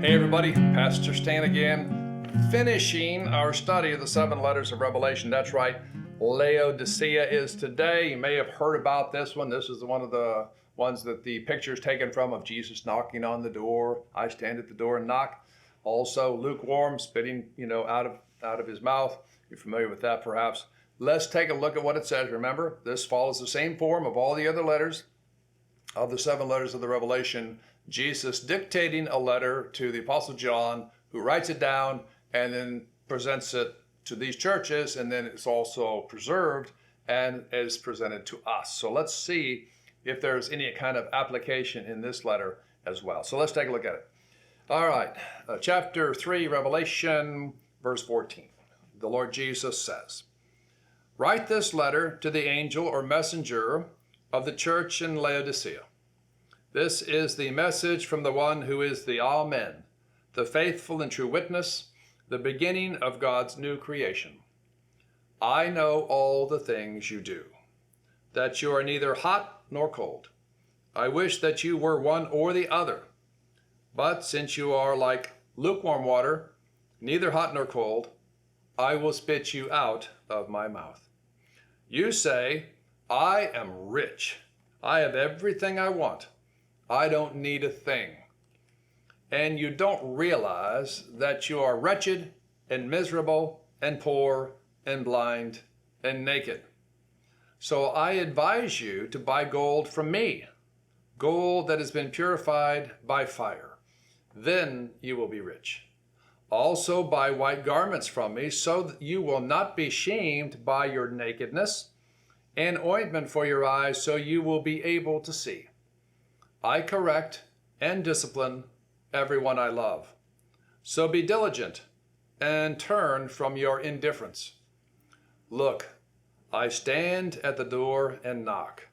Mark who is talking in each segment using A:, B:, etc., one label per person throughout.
A: Hey everybody, Pastor Stan again, finishing our study of the 7 letters of Revelation. That's right, Laodicea is today. You may have heard about this one. This is one of the ones that the picture is taken from, of Jesus knocking on the door. I stand at the door and knock. Also lukewarm, spitting, out of his mouth. You're familiar with that perhaps. Let's take a look at what it says. Remember, this follows the same form of all the other letters of the 7 letters of the Revelation. Jesus dictating a letter to the Apostle John, who writes it down and then presents it to these churches, and then it's also preserved and is presented to us. So let's see if there's any kind of application in this letter as well. So let's take a look at it. All right, chapter 3, Revelation, verse 14. The Lord Jesus says, "Write this letter to the angel or messenger of the church in Laodicea. This is the message from the one who is the Amen, the faithful and true witness, the beginning of God's new creation. I know all the things you do, that you are neither hot nor cold. I wish that you were one or the other. But since you are like lukewarm water, neither hot nor cold, I will spit you out of my mouth. You say, I am rich. I have everything I want. I don't need a thing. And you don't realize that you are wretched and miserable and poor and blind and naked. So I advise you to buy gold from me, gold that has been purified by fire. Then you will be rich. Also buy white garments from me, so that you will not be shamed by your nakedness, and ointment for your eyes, so you will be able to see. I correct and discipline everyone I love. So be diligent and turn from your indifference. Look, I stand at the door and knock.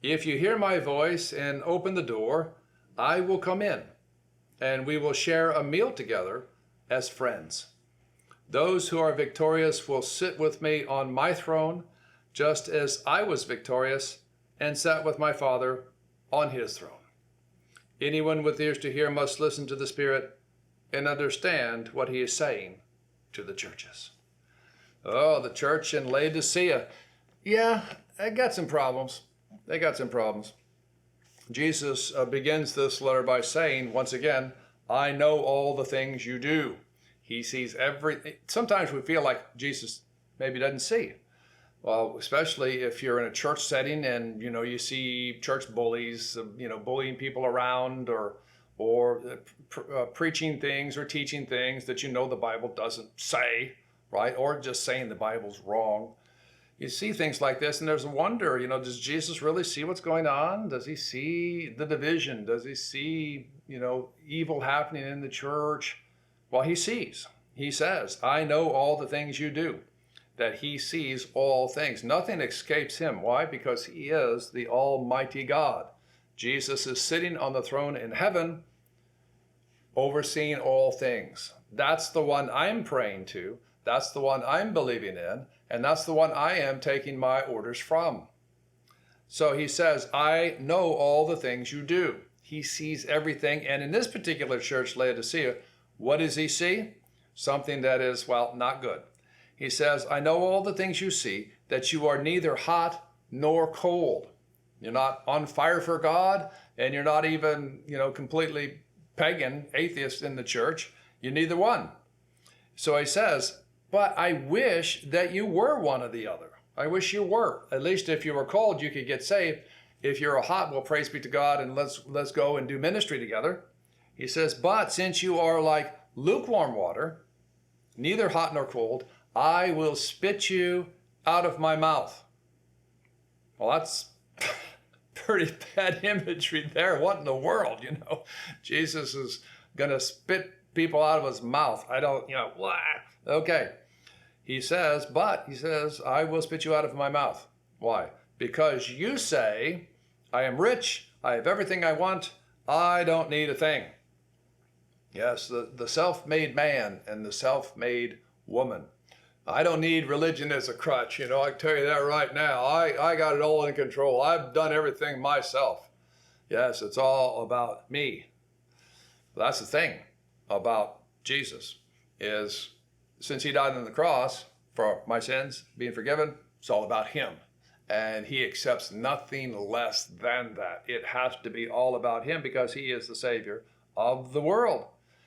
A: If you hear my voice and open the door, I will come in, and we will share a meal together as friends. Those who are victorious will sit with me on my throne, just as I was victorious and sat with my Father on his throne. Anyone with ears to hear must listen to the Spirit and understand what he is saying to the churches." Oh, the church in Laodicea. Yeah, they got some problems. Jesus begins this letter by saying, once again, I know all the things you do. He sees everything. Sometimes we feel like Jesus maybe doesn't see. Well, especially if you're in a church setting and, you see church bullies, bullying people around or preaching things or teaching things that the Bible doesn't say, right? Or just saying the Bible's wrong. You see things like this and there's a wonder, does Jesus really see what's going on? Does he see the division? Does he see, evil happening in the church? Well, he sees. He says, I know all the things you do. That he sees all things. Nothing escapes him. Why? Because he is the Almighty God. Jesus is sitting on the throne in heaven, overseeing all things. That's the one I'm praying to. That's the one I'm believing in. And that's the one I am taking my orders from. So he says, I know all the things you do. He sees everything. And in this particular church, Laodicea, what does he see? Something that is, not good. He says, I know all the things you see, that you are neither hot nor cold. You're not on fire for God, and you're not even, completely pagan, atheist in the church. You're neither one. So he says, but I wish that you were one or the other. I wish you were. At least if you were cold, you could get saved. If you're a hot, well, praise be to God, and let's go and do ministry together. He says, but since you are like lukewarm water, neither hot nor cold, I will spit you out of my mouth. Well, that's pretty bad imagery there. What in the world, Jesus is going to spit people out of his mouth. I don't, blah. Okay. He says, I will spit you out of my mouth. Why? Because you say, I am rich, I have everything I want, I don't need a thing. Yes, the self-made man and the self-made woman. I don't need religion as a crutch. I can tell you that right now. I got it all in control. I've done everything myself. Yes, it's all about me. That's the thing. about Jesus is, since he died on the cross for my sins being forgiven, it's all about him. And he accepts nothing less than that. It has to be all about him because he is the Savior of the world.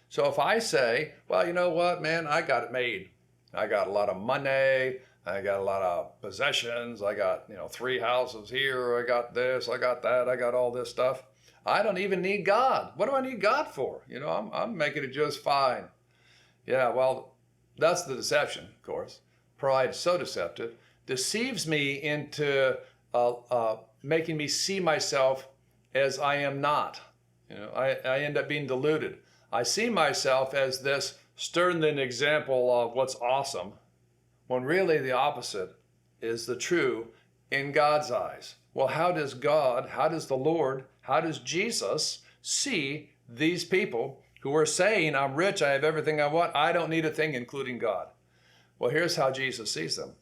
A: So if I say, well, you know what, man, I got it made. I got a lot of money. I got a lot of possessions. I got, 3 houses here. I got this. I got that. I got all this stuff. I don't even need God. What do I need God for? I'm making it just fine. Yeah, well, that's the deception, of course. Pride, so deceptive, deceives me into making me see myself as I am not. I end up being deluded. I see myself as this sterling example of what's awesome, when really the opposite is the true in God's eyes. Well, how does God, how does the Lord, how does Jesus see these people who are saying, I'm rich, I have everything I want, I don't need a thing, including God? Well, here's how Jesus sees them.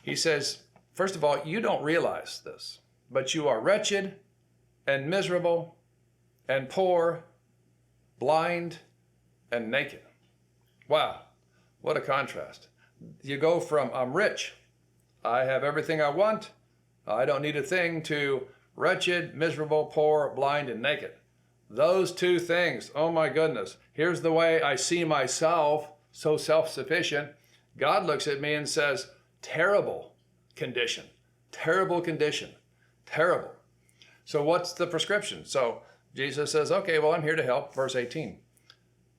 A: He says, first of all, you don't realize this, but you are wretched and miserable and poor, blind and naked. Wow, what a contrast. You go from, I'm rich, I have everything I want, I don't need a thing, to wretched, miserable, poor, blind, and naked. Those two things, oh my goodness. Here's the way I see myself, so self-sufficient. God looks at me and says, terrible condition, terrible condition, terrible. So what's the prescription? So Jesus says, okay, well, I'm here to help. Verse 18.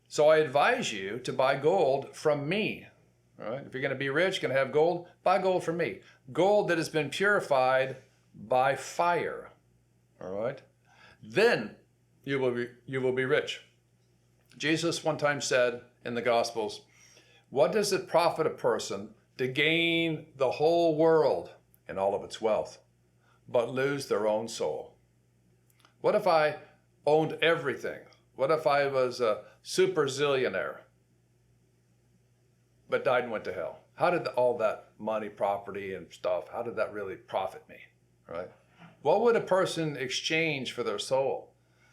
A: So I advise you to buy gold from me. All right? If you're going to be rich, going to have gold, buy gold from me. Gold that has been purified by fire. All right? Then you will be rich. Jesus one time said in the Gospels, what does it profit a person to gain the whole world and all of its wealth, but lose their own soul? What if I owned everything? What if I was a super zillionaire, but died and went to hell? How did all that money, property, and stuff, how did that really profit me, right? What would a person exchange for their soul?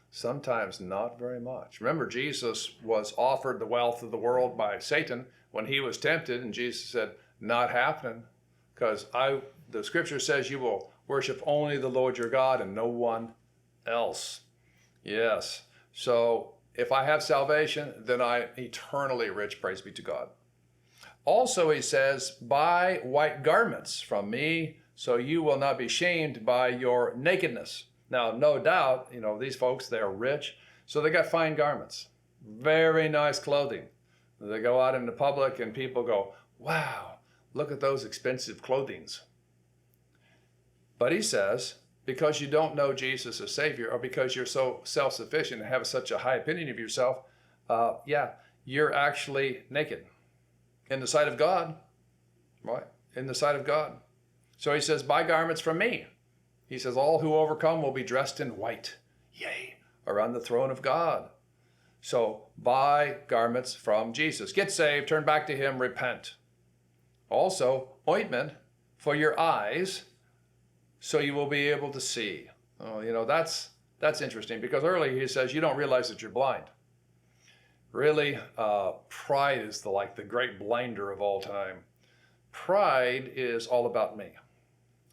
A: Sometimes not very much. Remember, Jesus was offered the wealth of the world by Satan when he was tempted, and Jesus said, not happening, because the scripture says you will worship only the Lord your God and no one else. Yes. So if I have salvation, then I'm eternally rich, praise be to God. Also, he says, buy white garments from me, so you will not be shamed by your nakedness. Now, no doubt, these folks, they're rich, so they got fine garments, very nice clothing. They go out into public and people go, wow, look at those expensive clothings. But he says, because you don't know Jesus as Savior, or because you're so self-sufficient and have such a high opinion of yourself, you're actually naked in the sight of God, right? In the sight of God. So he says, buy garments from me. He says, all who overcome will be dressed in white, yea, around the throne of God. So buy garments from Jesus. Get saved, turn back to him, repent. Also, ointment for your eyes, so you will be able to see. Oh, that's interesting, because earlier he says, you don't realize that you're blind. Really, pride is the great blinder of all time. Pride is all about me.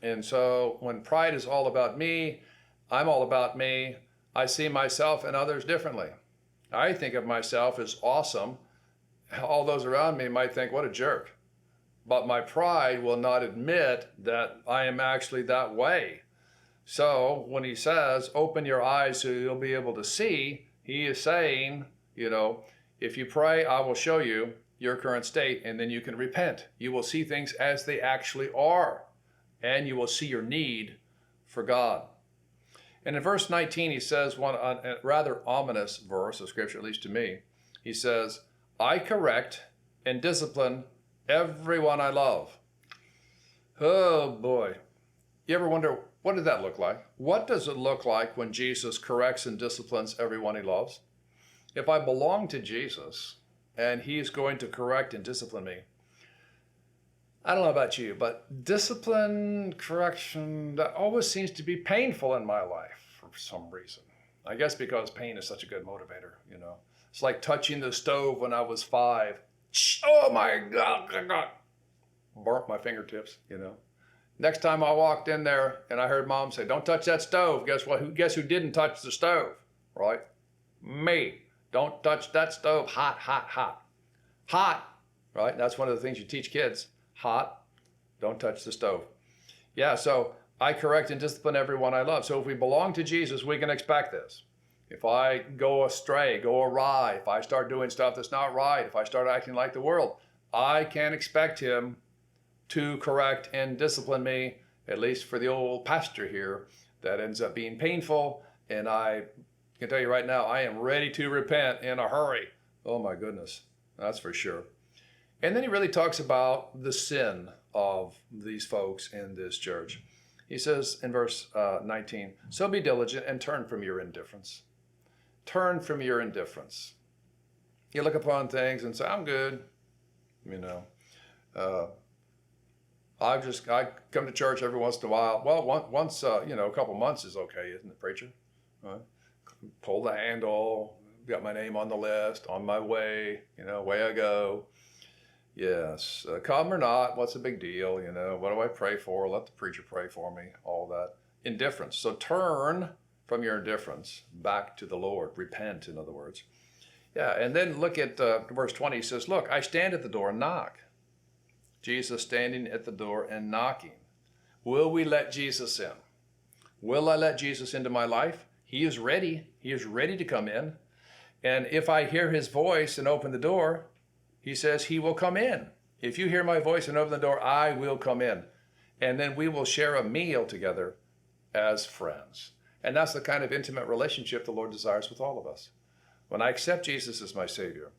A: And so when pride is all about me, I'm all about me, I see myself and others differently. I think of myself as awesome. All those around me might think, what a jerk. But my pride will not admit that I am actually that way. So when he says, open your eyes so you'll be able to see, he is saying, if you pray, I will show you your current state, and then you can repent. You will see things as they actually are, and you will see your need for God. And in verse 19, he says a rather ominous verse of scripture, at least to me. He says, I correct and discipline everyone I love. Oh boy. You ever wonder, what did that look like? What does it look like when Jesus corrects and disciplines everyone he loves? If I belong to Jesus and he's going to correct and discipline me, I don't know about you, but discipline, correction, that always seems to be painful in my life for some reason. I guess because pain is such a good motivator, you know. It's like touching the stove when I was 5. Oh my God. Burnt my fingertips, you know. Next time I walked in there and I heard Mom say, don't touch that stove. Guess what? Guess who didn't touch the stove, right? Me. Don't touch that stove. Hot, hot, hot. Hot, right? That's one of the things you teach kids. Hot. Don't touch the stove. Yeah, so I correct and discipline everyone I love. So if we belong to Jesus, we can expect this. If I go astray, go awry, if I start doing stuff that's not right, if I start acting like the world, I can expect him to correct and discipline me, at least for the old pastor here. That ends up being painful, and I can tell you right now, I am ready to repent in a hurry. Oh my goodness, that's for sure. And then he really talks about the sin of these folks in this church. He says in verse 19, so be diligent and turn from your indifference. Turn from your indifference. You look upon things and say, I'm good, you know. I come to church every once in a while. Well, once a couple months is okay, isn't it, preacher? Right? Pull the handle, got my name on the list, on my way, way I go. Yes, come or not, what's the big deal? What do I pray for? Let the preacher pray for me, all that. Indifference. So turn from your indifference back to the Lord. Repent, in other words. Yeah, and then look at verse 20. He says, look, I stand at the door and knock. Jesus standing at the door and knocking. Will we let Jesus in? Will I let Jesus into my life? He is ready. He is ready to come in. And if I hear his voice and open the door, he says he will come in. If you hear my voice and open the door, I will come in. And then we will share a meal together as friends. And that's the kind of intimate relationship the Lord desires with all of us. When I accept Jesus as my Savior,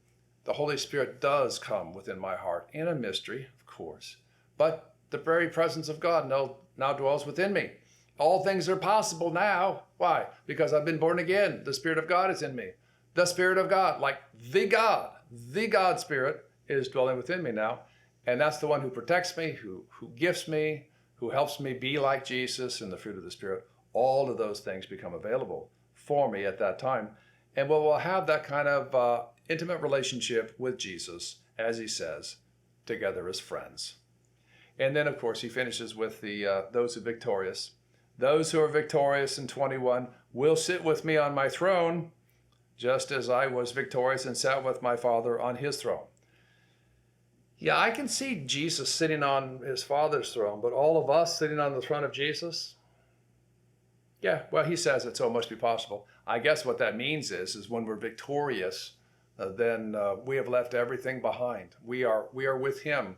A: the Holy Spirit does come within my heart in a mystery, of course, but the very presence of God now dwells within me. All things are possible now. Why? Because I've been born again. The Spirit of God is in me. The Spirit of God, like the God Spirit, is dwelling within me now. And that's the one who protects me, who gifts me, who helps me be like Jesus in the fruit of the Spirit. All of those things become available for me at that time. And we'll have that kind of intimate relationship with Jesus, as he says, together as friends. And then, of course, he finishes with those who are victorious. Those who are victorious in 21 will sit with me on my throne, just as I was victorious and sat with my Father on his throne. Yeah, I can see Jesus sitting on his Father's throne, but all of us sitting on the throne of Jesus? Yeah, well, he says it, so it must be possible. I guess what that means is when we're victorious, then we have left everything behind. We are with him.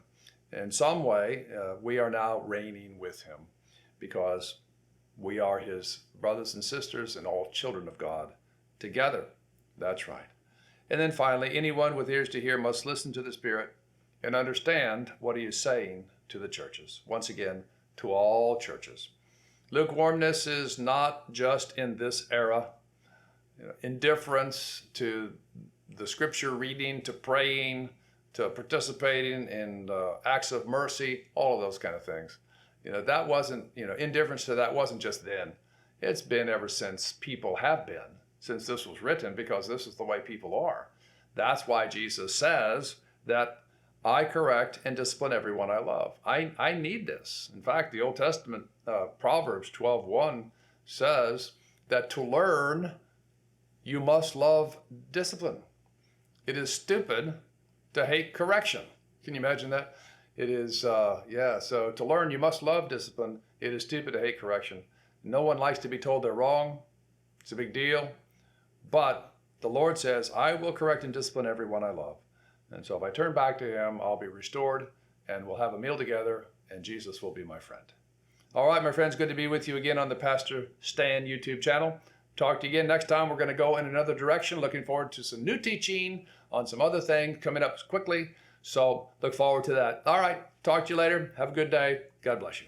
A: In some way, we are now reigning with him because we are his brothers and sisters and all children of God together. That's right. And then finally, anyone with ears to hear must listen to the Spirit and understand what he is saying to the churches. Once again, to all churches. Lukewarmness is not just in this era. Indifference to the scripture reading, to praying, to participating in acts of mercy, all of those kind of things. That wasn't, indifference to that wasn't just then. It's been ever since people have been, since this was written, because this is the way people are. That's why Jesus says that I correct and discipline everyone I love. I need this. In fact, the Old Testament, Proverbs 12:1 says that to learn, you must love discipline. It is stupid to hate correction. Can you imagine that? It is, so to learn, you must love discipline. It is stupid to hate correction. No one likes to be told they're wrong. It's a big deal. But the Lord says, I will correct and discipline everyone I love. And so if I turn back to him, I'll be restored, and we'll have a meal together, and Jesus will be my friend. All right, my friends, good to be with you again on the Pastor Stan YouTube channel. Talk to you again next time. We're going to go in another direction. Looking forward to some new teaching on some other things coming up quickly. So look forward to that. All right, talk to you later. Have a good day. God bless you.